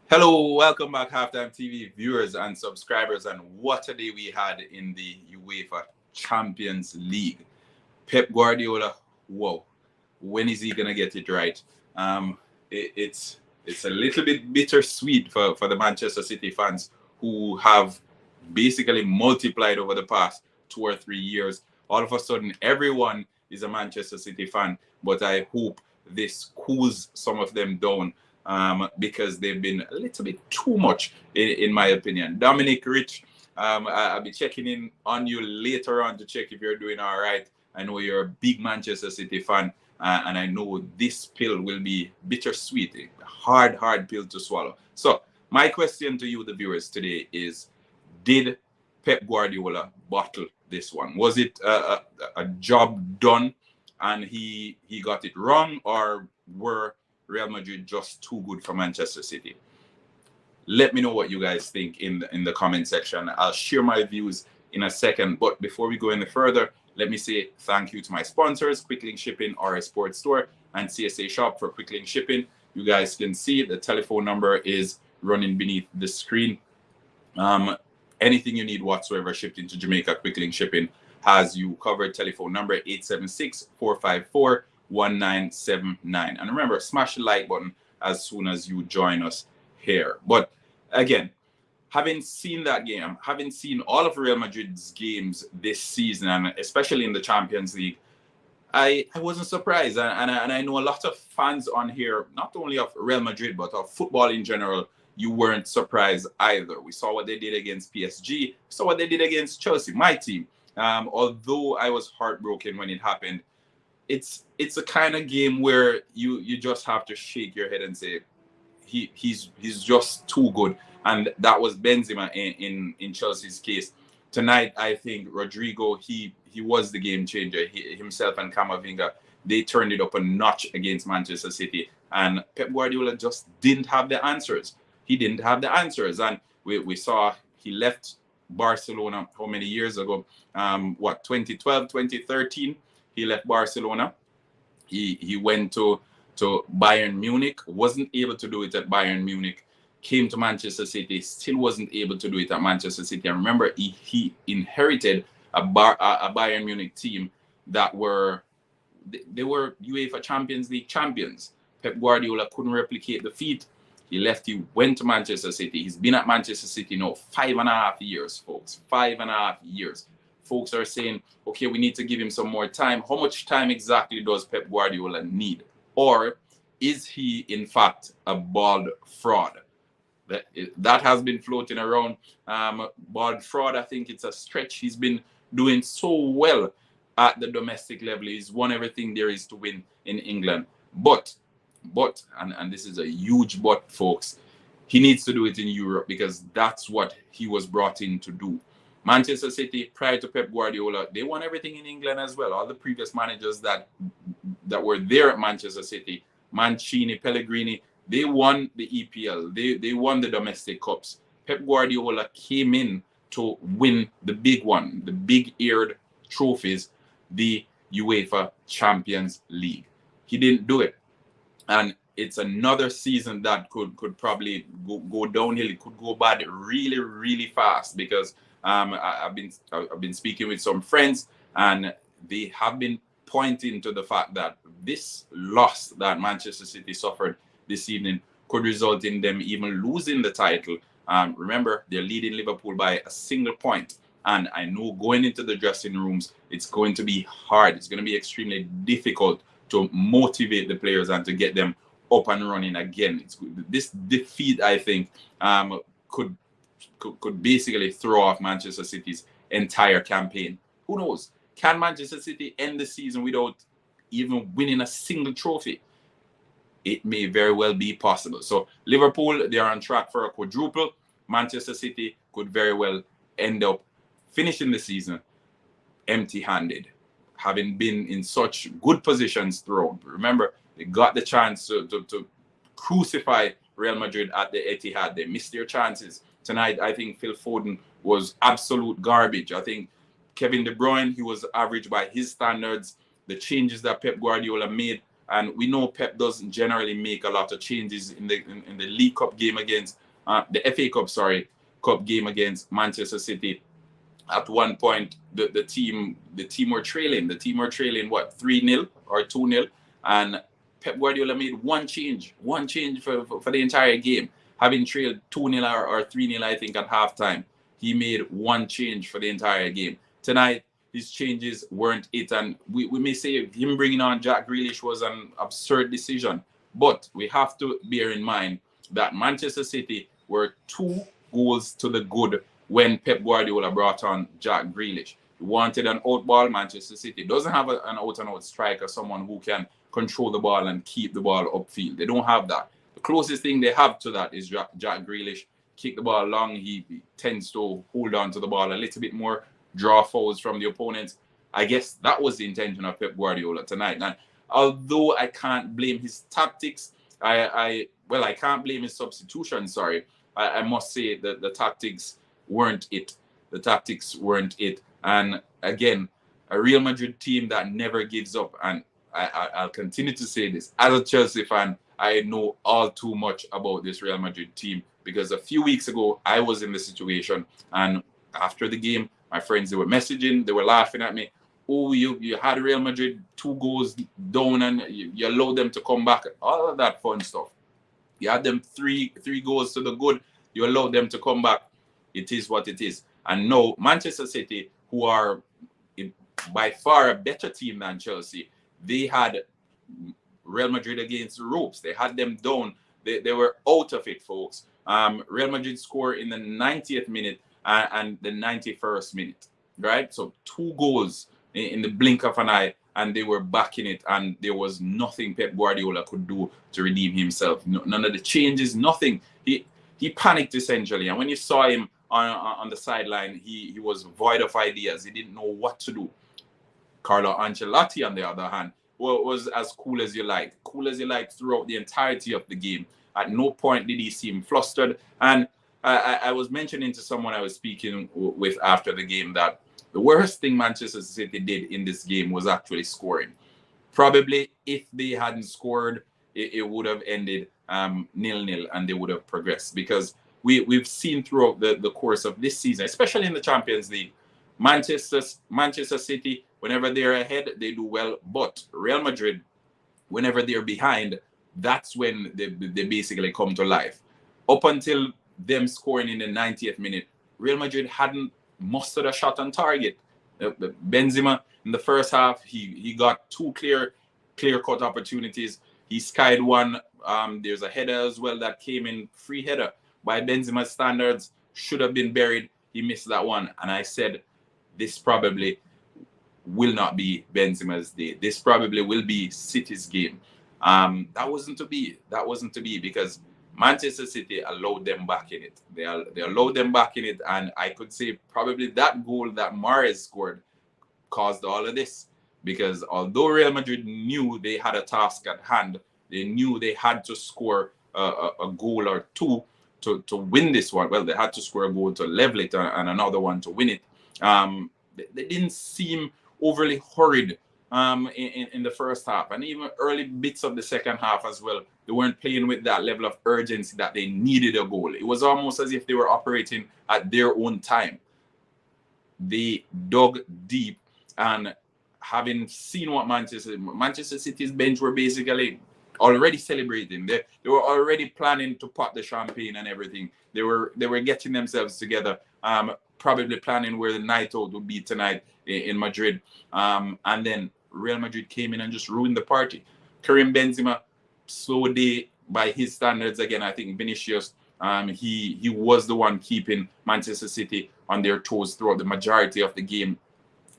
Hello, welcome back, Halftime TV viewers and subscribers. And what a day we had in the UEFA Champions League. Pep Guardiola, whoa, when is he gonna get it right? It's a little bit bittersweet for the Manchester City fans who have basically multiplied over the past 2 or 3 years. All of a sudden, everyone is a Manchester City fan, but I hope this cools some of them down because they've been a little bit too much, in my opinion. Dominic Rich, I'll be checking in on you later on to check if you're doing all right. I know you're a big Manchester City fan, and I know this pill will be bittersweet, a hard pill to swallow. So, my question to you, the viewers, today is: did Pep Guardiola bottle this one? Was it a job done and he got it wrong, or were Real Madrid just too good for Manchester City? Let me know what you guys think in the comment section. I'll share my views in a second. But before we go any further, let me say thank you to my sponsors, Quicklink Shipping, RS Sports Store, and CSA Shop for Quicklink Shipping. You guys can see the telephone number is running beneath the screen. Anything you need whatsoever shipped into Jamaica, Quicklink Shipping has you covered. Telephone number 876-454-1979. And remember, smash the like button as soon as you join us here. But again, having seen that game, having seen all of Real Madrid's games this season, and especially in the Champions League, I wasn't surprised. And I know a lot of fans on here, not only of Real Madrid, but of football in general, you weren't surprised either. We saw what they did against PSG, saw what they did against Chelsea, my team. Although I was heartbroken when it happened, it's a kind of game where you just have to shake your head and say he's just too good. And that was Benzema in Chelsea's case. Tonight, I think Rodrigo, he was the game changer. Himself and Camavinga, they turned it up a notch against Manchester City. And Pep Guardiola just didn't have the answers. He didn't have the answers. And we saw he left Barcelona how many years ago? 2012, 2013, he left Barcelona. He went to Bayern Munich, wasn't able to do it at Bayern Munich, came to Manchester City, still wasn't able to do it at Manchester City. And remember, he inherited a Bayern Munich team that were UEFA Champions League champions. Pep Guardiola couldn't replicate the feat. He left, he went to Manchester City. He's been at Manchester City now 5.5 years, folks. 5.5 years. Folks are saying, okay, we need to give him some more time. How much time exactly does Pep Guardiola need? Or is he, in fact, a bald fraud? That has been floating around. Bald fraud, I think it's a stretch. He's been doing so well at the domestic level. He's won everything there is to win in England. But, and this is a huge but, folks, he needs to do it in Europe because that's what he was brought in to do. Manchester City, prior to Pep Guardiola, they won everything in England as well. All the previous managers that were there at Manchester City, Mancini, Pellegrini, they won the EPL. They won the domestic cups. Pep Guardiola came in to win the big one, the big-eared trophies, the UEFA Champions League. He didn't do it. And it's another season that could probably go downhill. It could go bad really, really fast because I've been speaking with some friends and they have been pointing to the fact that this loss that Manchester City suffered this evening could result in them even losing the title. Remember, they're leading Liverpool by a single point. And I know going into the dressing rooms, it's going to be hard. It's going to be extremely difficult to motivate the players and to get them up and running again. This defeat, I think, could basically throw off Manchester City's entire campaign. Who knows? Can Manchester City end the season without even winning a single trophy? It may very well be possible. So Liverpool, they are on track for a quadruple. Manchester City could very well end up finishing the season empty-handed, having been in such good positions throughout. Remember, they got the chance to crucify Real Madrid at the Etihad. They missed their chances. Tonight, I think Phil Foden was absolute garbage. I think Kevin De Bruyne, he was average by his standards. The changes that Pep Guardiola made And we know Pep doesn't generally make a lot of changes in the League Cup game against the FA Cup, Cup game against Manchester City. At one point, the team were trailing. The team were trailing what, 3-0 or 2-0, and Pep Guardiola made one change for the entire game. Having trailed 2-0 or 3-0, I think, at halftime, he made one change for the entire game. Tonight, his changes weren't it, and we may say him bringing on Jack Grealish was an absurd decision, but we have to bear in mind that Manchester City were 2 goals to the good when Pep Guardiola brought on Jack Grealish. He wanted an out ball. Manchester City doesn't have an out-and-out striker, someone who can control the ball and keep the ball upfield. They don't have that. The closest thing they have to that is Jack Grealish. Kick the ball long, he tends to hold on to the ball a little bit more, draw fouls from the opponents. I guess that was the intention of Pep Guardiola tonight. And although I can't blame his tactics, I can't blame his substitution, sorry. I must say that the tactics weren't it. The tactics weren't it. And again, a Real Madrid team that never gives up. And I'll continue to say this. As a Chelsea fan, I know all too much about this Real Madrid team, because a few weeks ago, I was in the situation, and after the game, my friends, they were messaging, they were laughing at me. Oh, you had Real Madrid 2 goals down and you allowed them to come back. All of that fun stuff. You had them three goals to the good. You allowed them to come back. It is what it is. And now, Manchester City, who are by far a better team than Chelsea, they had Real Madrid against the ropes. They had them down. They were out of it, folks. Real Madrid scored in the 90th minute and the 91st minute, right? So 2 goals in the blink of an eye, and they were back in it, and there was nothing Pep Guardiola could do to redeem himself. None of the changes, nothing. He panicked essentially, and when you saw him on the sideline, he was void of ideas. He didn't know what to do. Carlo Ancelotti, on the other hand, was as cool as you like throughout the entirety of the game. At no point did he seem flustered. And I was mentioning to someone I was speaking with after the game that the worst thing Manchester City did in this game was actually scoring. Probably if they hadn't scored, it would have ended 0-0 and they would have progressed, because we've seen throughout the course of this season, especially in the Champions League, Manchester City, whenever they're ahead, they do well. But Real Madrid, whenever they're behind, that's when they basically come to life. Up until them scoring in the 90th minute, Real Madrid hadn't mustered a shot on target. Benzema, in the first half, he got 2 clear-cut opportunities. He skied one. There's a header as well that came in, free header. By Benzema's standards, should have been buried. He missed that one. And I said, this probably will not be Benzema's day. This probably will be City's game. That wasn't to be. That wasn't to be, because Manchester City allowed them back in it. They allowed them back in it, and I could say probably that goal that Mahrez scored caused all of this. Because although Real Madrid knew they had a task at hand, they knew they had to score a goal or 2 to win this one. Well, they had to score a goal to level it and another one to win it. They didn't seem overly hurried in the first half, and even early bits of the second half as well. They weren't playing with that level of urgency that they needed a goal. It was almost as if they were operating at their own time. They dug deep, and having seen what Manchester City's bench were basically already celebrating. They were already planning to pop the champagne and everything. They were getting themselves together, probably planning where the night out would be tonight in Madrid. And then Real Madrid came in and just ruined the party. Karim Benzema, slow day by his standards. Again, I think Vinicius, he was the one keeping Manchester City on their toes throughout the majority of the game.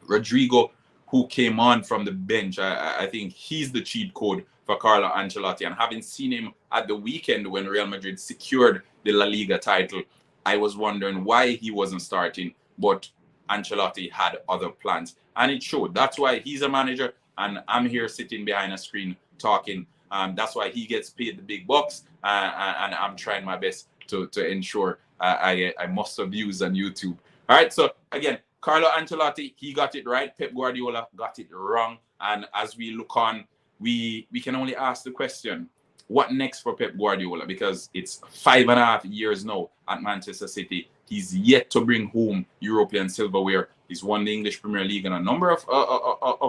Rodrigo, who came on from the bench, I think he's the cheat code for Carlo Ancelotti. And having seen him at the weekend when Real Madrid secured the La Liga title, I was wondering why he wasn't starting, but Ancelotti had other plans, and it showed. That's why he's a manager, and I'm here sitting behind a screen talking. That's why he gets paid the big bucks, and I'm trying my best to ensure I muster views on YouTube. All right, so again, Carlo Ancelotti, he got it right. Pep Guardiola got it wrong. And as we look on, we can only ask the question, what next for Pep Guardiola? Because it's 5.5 years now at Manchester City. He's yet to bring home European silverware. He's won the English Premier League on a number of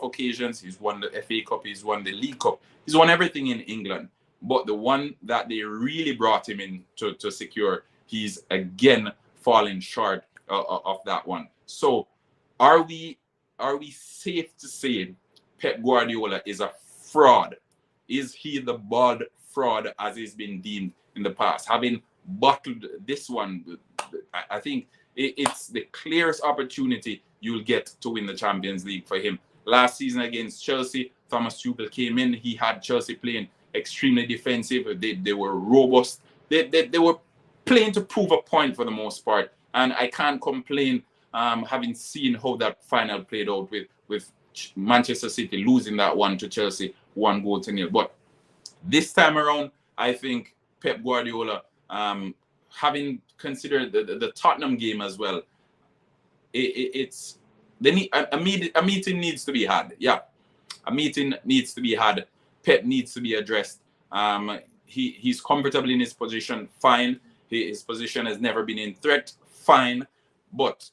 occasions. He's won the FA Cup. He's won the League Cup. He's won everything in England. But the one that they really brought him in to secure, he's again falling short of that one. So are we safe to say Pep Guardiola is a fraud? Is he the bald fraud as he's been deemed in the past? Having bottled this one, I think it's the clearest opportunity you'll get to win the Champions League for him. Last season against Chelsea, Thomas Tuchel came in. He had Chelsea playing extremely defensive. They were robust. They were playing to prove a point for the most part. And I can't complain having seen how that final played out with Manchester City losing that one to Chelsea 1-0. But this time around, I think Pep Guardiola, having considered the Tottenham game as well, a meeting needs to be had. Yeah, a meeting needs to be had. Pep needs to be addressed. He's comfortable in his position, fine. His position has never been in threat, fine. But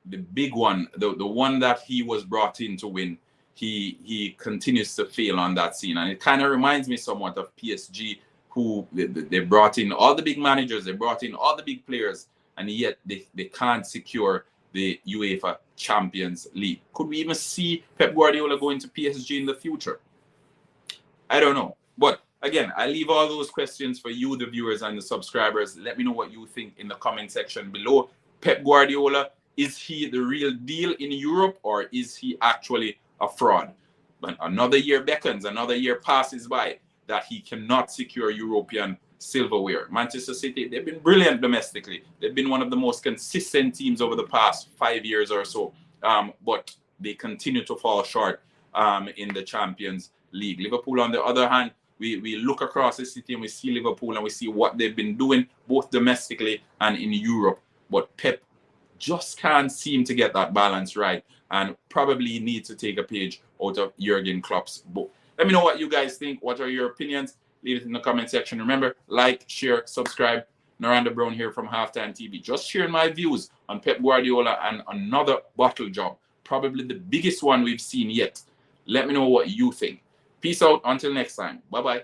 the big one, the one that he was brought in to win, he continues to fail on that scene. And it kind of reminds me somewhat of PSG, who they brought in all the big managers, they brought in all the big players, and yet they can't secure the UEFA Champions League. Could we even see Pep Guardiola going to PSG in the future? I don't know. But again, I leave all those questions for you, the viewers and the subscribers. Let me know what you think in the comment section below. Pep Guardiola, is he the real deal in Europe, or is he actually a fraud? But another year beckons, another year passes by that he cannot secure European silverware. Manchester City, they've been brilliant domestically. They've been one of the most consistent teams over the past 5 years or so. But they continue to fall short in the Champions League. Liverpool, on the other hand, we look across the city and we see Liverpool and we see what they've been doing both domestically and in Europe. But Pep just can't seem to get that balance right, and probably needs to take a page out of Jurgen Klopp's book. Let me know what you guys think. What are your opinions? Leave it in the comment section. Remember, like, share, subscribe. Naranda Brown here from HalftimeTV. Just sharing my views on Pep Guardiola and another bottle job. Probably the biggest one we've seen yet. Let me know what you think. Peace out. Until next time. Bye-bye.